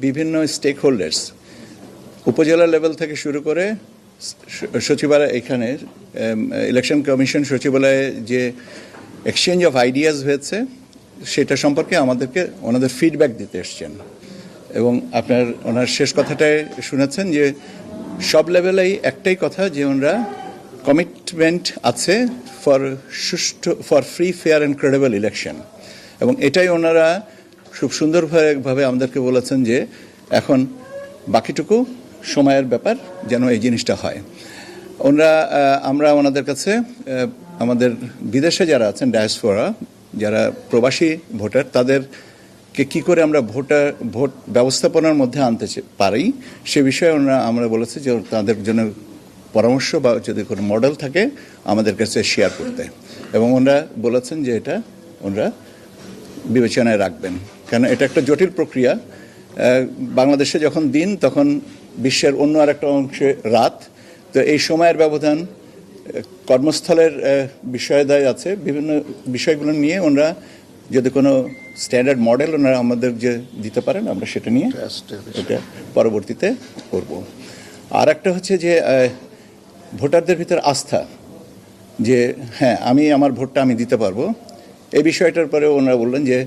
বিভিন্ন stake holders উপজেলা level থেকে শুরু করে সচিবালয়, এখানে ইলেকশন কমিশন সচিবালয়ে যে এক্সচেঞ্জ অফ আইডিয়াস হয়েছে সেটা সম্পর্কে আমাদেরকে ওনাদের ফিডব্যাক দিতে এসছেন। এবং ওনার শেষ কথাটায় শুনেছেন যে সব লেভেলেই একটাই কথা, যে ওনারা কমিটমেন্ট আছে for free fair and credible election. এবং এটাই ওনারা খুব সুন্দরভাবে আমাদেরকে বলেছেন যে এখন বাকিটুকু সময়ের ব্যাপার, যেন এই জিনিসটা হয়। আমরা ওনাদের কাছে আমাদের বিদেশে যারা আছেন, ডায়াসপোরা, যারা প্রবাসী ভোটার, তাদেরকে কী করে আমরা ভোট ব্যবস্থাপনার মধ্যে আনতে পারি সে বিষয়ে আমরা বলেছি যে তাদের জন্য পরামর্শ বা যদি কোনো মডেল থাকে আমাদের কাছে শেয়ার করতে। এবং ওনারা বলেছেন যে এটা ওনারা বিবেচনায় রাখবেন, কেন এটা একটা জটিল প্রক্রিয়া। বাংলাদেশে যখন দিন, তখন বিশ্বের অন্য আরেকটা অংশে রাত। তো এই সময়ের ব্যবধান, কর্মস্থলের বিষয়দায় আছে, বিভিন্ন বিষয়গুলো নিয়ে ওনারা যদি কোনো স্ট্যান্ডার্ড মডেল ওনারা আমাদের যে দিতে পারেন, আমরা সেটা নিয়ে এটা পরবর্তীতে করব। আর একটা হচ্ছে যে ভোটারদের ভিতরে আস্থা, যে হ্যাঁ আমি আমার ভোটটা আমি দিতে পারবো, এই বিষয়টার পরে ওনারা বললেন যে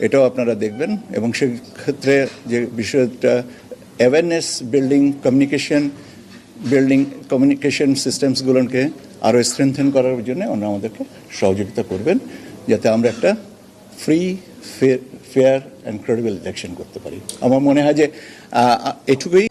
এটাও আপনারা দেখবেন। এবং সেক্ষেত্রে যে বিষয়টা অ্যাওয়ারনেস বিল্ডিং, কমিউনিকেশন সিস্টেমসগুলোকে আরও স্ট্রেংথেন করার জন্য ওনারা আমাদেরকে সহযোগিতা করবেন, যাতে আমরা একটা free fair and credible election করতে পারি। আমার মনে হয় যে এটুকুই।